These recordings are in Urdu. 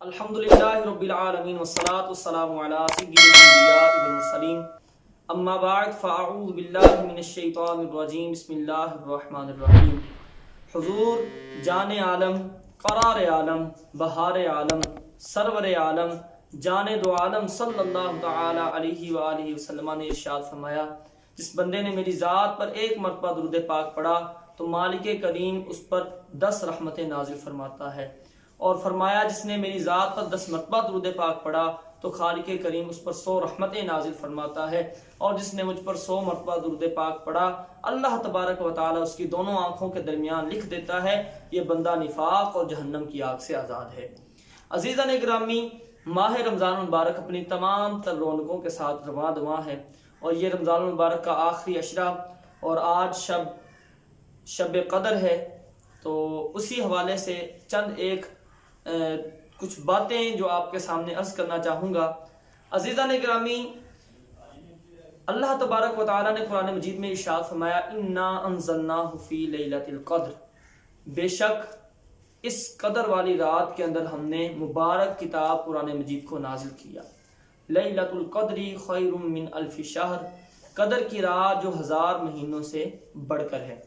الحمدللہ رب العالمین والصلاة والسلام علی سید الانبیاء والمرسلین اما بعد فاعوذ باللہ من الشیطان الرجیم بسم اللہ الرحمن الرحیم۔ حضور جان عالم، قرار عالم، بہار عالم، سرور عالم، جان دو عالم صلی اللہ تعالی علیہ وآلہ وسلم نے ارشاد فرمایا، جس بندے نے میری ذات پر ایک مرتبہ درود پاک پڑھا تو مالک کریم اس پر 10 رحمتیں نازل فرماتا ہے، اور فرمایا جس نے میری ذات پر 10 مرتبہ درود پاک پڑھا تو خالق کریم اس پر 100 رحمتیں نازل فرماتا ہے، اور جس نے مجھ پر 100 مرتبہ درود پاک پڑھا اللہ تبارک و تعالی اس کی دونوں آنکھوں کے درمیان لکھ دیتا ہے یہ بندہ نفاق اور جہنم کی آگ سے آزاد ہے۔ عزیزان گرامی، ماہ رمضان المبارک اپنی تمام تر رونقوں کے ساتھ رواں دواں ہے، اور یہ رمضان المبارک کا آخری عشرہ اور آج شب قدر ہے، تو اسی حوالے سے چند ایک کچھ باتیں جو آپ کے سامنے عرض کرنا چاہوں گا۔ عزیزان گرامی، اللہ تبارک و تعالی نے قرآن مجید میں ارشاد فرمایا انا انزلناہ فی لیلۃ القدر، بے شک اس قدر والی رات کے اندر ہم نے مبارک کتاب قرآن مجید کو نازل کیا۔ لیلۃ القدر خیر من الف شہر، قدر کی رات جو 1000 مہینوں سے بڑھ کر ہے۔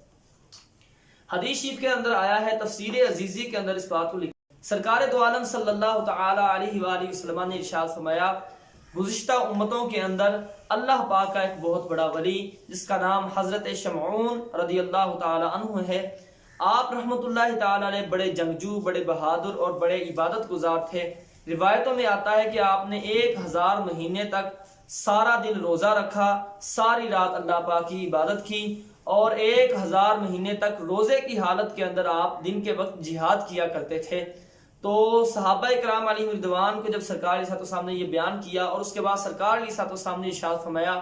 حدیث شریف کے اندر آیا ہے، تفسیر عزیزی کے اندر اس بات کو لکھا، سرکار دو عالم صلی اللہ تعالی علیہ وآلہ وسلم نے ارشاد فرمایا، گزشتہ امتوں کے اندر اللہ پاک کا ایک بہت بڑا ولی جس کا نام حضرت شمعون رضی اللہ تعالی عنہ ہے، آپ رحمت اللہ تعالی علیہ بڑے جنگجو، بڑے بہادر اور بڑے عبادت گزار تھے۔ روایتوں میں آتا ہے کہ آپ نے 1000 مہینے تک سارا دن روزہ رکھا، ساری رات اللہ پاک کی عبادت کی، اور 1000 مہینے تک روزے کی حالت کے اندر آپ دن کے وقت جہاد کیا کرتے تھے۔ تو صحابہ کرام علیہ رضوان کو جب سرکار علیہ السلام نے یہ بیان کیا، اور اس کے بعد سرکار علیہ السلام نے ارشاد فرمایا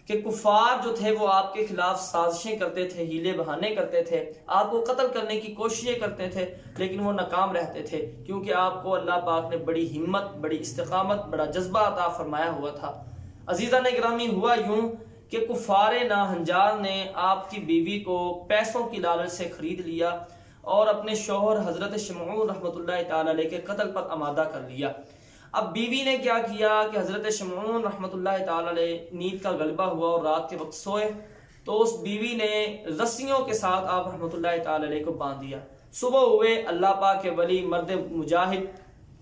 کہ کفار جو تھے وہ آپ کے خلاف سازشیں کرتے تھے، ہیلے بہانے کرتے تھے، آپ کو قتل کرنے کی کوششیں کرتے تھے، لیکن وہ ناکام رہتے تھے، کیونکہ آپ کو اللہ پاک نے بڑی ہمت، بڑی استقامت، بڑا جذبہ عطا فرمایا ہوا تھا۔ عزیزان گرامی، ہوا یوں کہ کفار ناہنجار نے آپ کی بیوی کو پیسوں کی لالچ سے خرید لیا اور اپنے شوہر حضرت شمعون رحمت اللہ تعالی علیہ کے قتل پر آمادہ کر لیا۔ اب بیوی نے کیا کیا کہ حضرت شمعون رحمت اللہ تعالی علیہ نیند کا غلبہ ہوا اور رات کے وقت سوئے، تو اس بیوی نے رسیوں کے ساتھ آپ رحمت اللہ تعالی علیہ کو باندھ دیا۔ صبح ہوئے، اللہ پاک کے ولی مرد مجاہد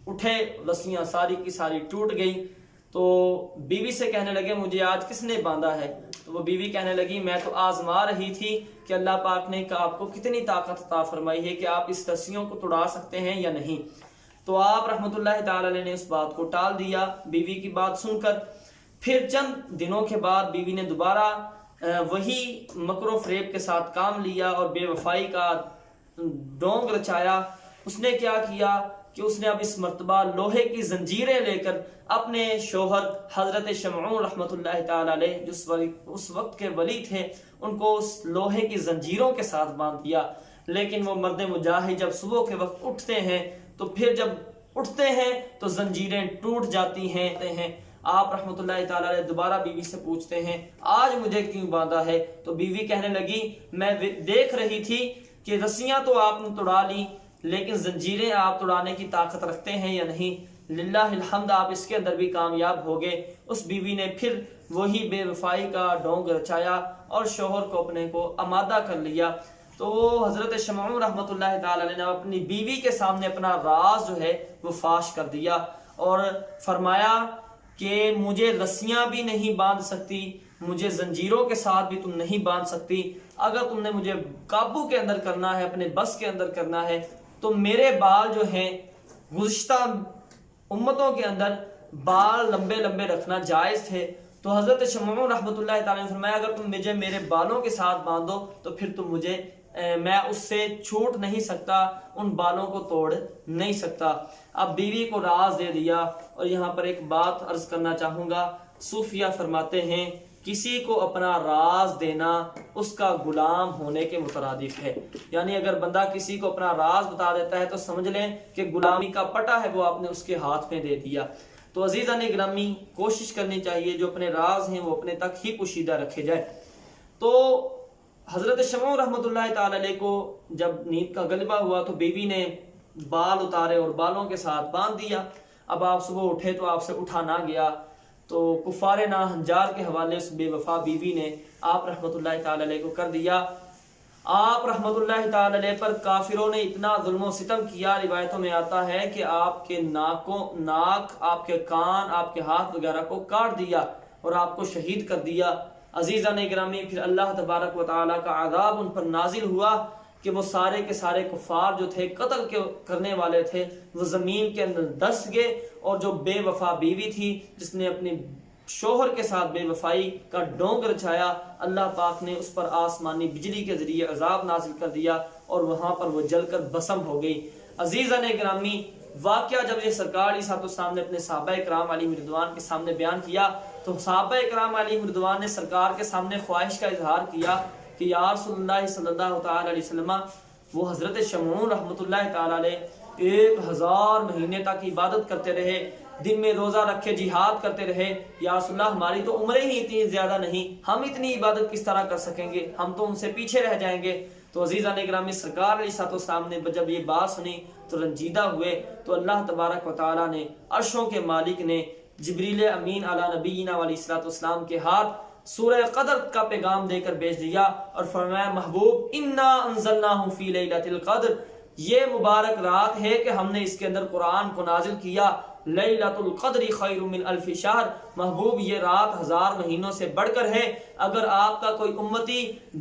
اٹھے، رسیاں ساری کی ساری ٹوٹ گئیں، تو بیوی سے کہنے لگے مجھے آج کس نے باندھا ہے؟ تو وہ بیوی کہنے لگی میں تو آزما رہی تھی کہ اللہ پاک نے آپ کو کتنی طاقت عطا فرمائی ہے کہ آپ اس رسیوں کو توڑا سکتے ہیں یا نہیں۔ تو آپ رحمت اللہ تعالی علیہ نے اس بات کو ٹال دیا بیوی کی بات سن کر۔ پھر چند دنوں کے بعد بیوی نے دوبارہ وہی مکر و فریب کے ساتھ کام لیا اور بے وفائی کا ڈونگ رچایا۔ اس نے کیا کیا کہ اس نے اب اس مرتبہ لوہے کی زنجیریں لے کر اپنے شوہر حضرت شمعون رحمت اللہ تعالی علیہ جو اس وقت کے ولی تھے ان کو اس لوہے کی زنجیروں کے ساتھ باندھ دیا۔ لیکن وہ مرد مجاہد جب صبح کے وقت اٹھتے ہیں تو پھر جب اٹھتے ہیں تو زنجیریں ٹوٹ جاتی ہیں۔ آپ رحمت اللہ تعالی علیہ دوبارہ بیوی سے پوچھتے ہیں آج مجھے کیوں باندھا ہے؟ تو بیوی کہنے لگی میں دیکھ رہی تھی کہ رسیاں تو آپ نے توڑا لی، لیکن زنجیریں آپ توڑانے کی طاقت رکھتے ہیں یا نہیں؟ للہ الحمد، آپ اس کے اندر بھی کامیاب ہو گئے۔ اس بیوی نے پھر وہی بے وفائی کا ڈونگ رچایا اور شوہر کو اپنے کو آمادہ کر لیا۔ تو حضرت شمعون رحمت اللہ تعالی علیہ نے اپنی بیوی کے سامنے اپنا راز جو ہے وہ فاش کر دیا اور فرمایا کہ مجھے رسیاں بھی نہیں باندھ سکتی، مجھے زنجیروں کے ساتھ بھی تم نہیں باندھ سکتی، اگر تم نے مجھے قابو کے اندر کرنا ہے، اپنے بس کے اندر کرنا ہے، تو میرے بال جو ہیں گزشتہ امتوں کے اندر بال لمبے لمبے رکھنا جائز تھے۔ تو حضرت شمعون رحمت اللہ تعالیٰ نے فرمایا اگر تم مجھے میرے بالوں کے ساتھ باندھو تو پھر تم مجھے میں اس سے چھوٹ نہیں سکتا، ان بالوں کو توڑ نہیں سکتا۔ اب بیوی کو راز دے دیا۔ اور یہاں پر ایک بات عرض کرنا چاہوں گا، صوفیہ فرماتے ہیں کسی کو اپنا راز دینا اس کا غلام ہونے کے مترادف ہے، یعنی اگر بندہ کسی کو اپنا راز بتا دیتا ہے تو سمجھ لیں کہ غلامی کا پٹا ہے وہ آپ نے اس کے ہاتھ میں دے دیا۔ تو عزیزان گرامی، کوشش کرنی چاہیے جو اپنے راز ہیں وہ اپنے تک ہی پوشیدہ رکھے جائے۔ تو حضرت شمعون رحمت اللہ تعالی علیہ کو جب نیند کا غلبہ ہوا تو بیوی نے بال اتارے اور بالوں کے ساتھ باندھ دیا. اب آپ صبح اٹھے تو آپ سے اٹھا نہ گیا. تو کفار ناہنجار کے حوالے سے بے وفا بیوی نے آپ رحمۃ اللہ تعالی علیہ کو کر دیا. آپ رحمۃ اللہ تعالی علیہ پر کافروں نے اتنا ظلم و ستم کیا. روایتوں میں آتا ہے کہ آپ کے ناک، آپ کے کان، آپ کے ہاتھ وغیرہ کو کاٹ دیا اور آپ کو شہید کر دیا. عزیزان گرامی، پھر اللہ تبارک و تعالیٰ کا عذاب ان پر نازل ہوا کہ وہ سارے کے سارے کفار جو تھے، قتل کرنے والے تھے، وہ زمین کے اندر دس گئے. اور جو بے وفا بیوی تھی جس نے اپنی شوہر کے ساتھ بے وفائی کا ڈونگ رچایا، اللہ پاک نے اس پر آسمانی بجلی کے ذریعے عذاب نازل کر دیا اور وہاں پر وہ جل کر بسم ہو گئی. عزیزان گرامی، واقعہ جب یہ سرکار علیہ السلام نے اپنے صحابہ کرام علیہم رضوان کے سامنے بیان کیا تو صحابہ کرام علیہم رضوان نے سرکار کے سامنے خواہش کا اظہار کیا کہ یا رسول اللہ صلی اللہ تعالی علیہ وسلم، وہ حضرت شمعون رحمۃ اللہ تعالی علیہ 1000 مہینے تک عبادت کرتے رہے، دن میں روزہ رکھے جہاد کرتے رہے. یا رسول اللہ، ہماری تو عمریں ہی اتنی زیادہ نہیں، ہم اتنی عبادت کس طرح کر سکیں گے، ہم تو ان سے پیچھے رہ جائیں گے. تو عزیزان گرامی، سرکار علیہ السلام نے جب یہ بات سنی تو رنجیدہ ہوئے. تو اللہ تبارک و تعالیٰ نے، عرشوں کے مالک نے جبریل امین علی نبینا علیہ السلام کے ہاتھ سورہ قدر کا پیغام دے کر بھیج دیا اور فرمایا، محبوب انا انزلناہ فی لیلۃ القدر، یہ مبارک رات ہے کہ ہم نے اس کے اندر قرآن کو نازل کیا. لیلۃ القدر خیر من الف شہر، محبوب یہ رات 1000 مہینوں سے بڑھ کر ہے. اگر آپ کا کوئی امتی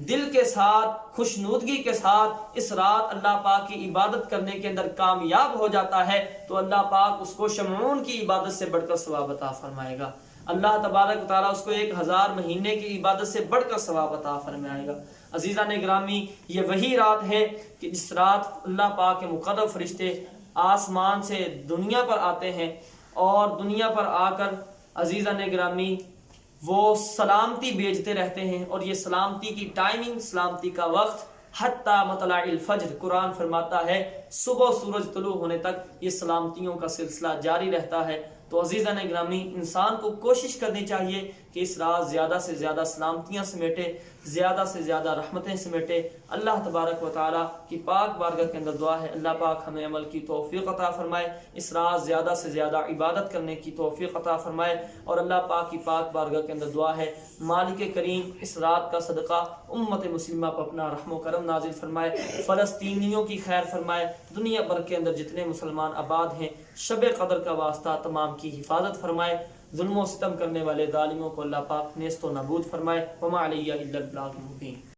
دل کے ساتھ، خوشنودگی کے ساتھ اس رات اللہ پاک کی عبادت کرنے کے اندر کامیاب ہو جاتا ہے تو اللہ پاک اس کو شمعون کی عبادت سے بڑھ کر ثواب عطا فرمائے گا. اللہ تبارک و تعالیٰ اس کو 1000 مہینے کی عبادت سے بڑھ کر ثواب عطا فرمائے گا. عزیزان گرامی، یہ وہی رات ہے کہ جس رات اللہ پاک کے مقرب فرشتے آسمان سے دنیا پر آتے ہیں اور دنیا پر آ کر عزیزان گرامی وہ سلامتی بھیجتے رہتے ہیں. اور یہ سلامتی کی ٹائمنگ، سلامتی کا وقت حتی مطلع الفجر، قرآن فرماتا ہے صبح سورج طلوع ہونے تک یہ سلامتیوں کا سلسلہ جاری رہتا ہے. تو عزیزان گرامی، انسان کو کوشش کرنی چاہیے کہ اس رات زیادہ سے زیادہ سلامتیاں سمیٹے، زیادہ سے زیادہ رحمتیں سمیٹے. اللہ تبارک و تعالیٰ کی پاک بارگاہ کے اندر دعا ہے اللہ پاک ہمیں عمل کی توفیق عطا فرمائے، اس رات زیادہ سے زیادہ عبادت کرنے کی توفیق عطا فرمائے. اور اللہ پاک کی پاک بارگاہ کے اندر دعا ہے مالک کریم اس رات کا صدقہ امت مسلمہ پر اپنا رحم و کرم نازل فرمائے، فلسطینیوں کی خیر فرمائے، دنیا بھر کے اندر جتنے مسلمان آباد ہیں شب قدر کا واسطہ تمام کی حفاظت فرمائے. ظلم و ستم کرنے والے ظالموں کو اللہ پاک نیست و نابود فرمائے. وما علیہ الا البلاغ المبین.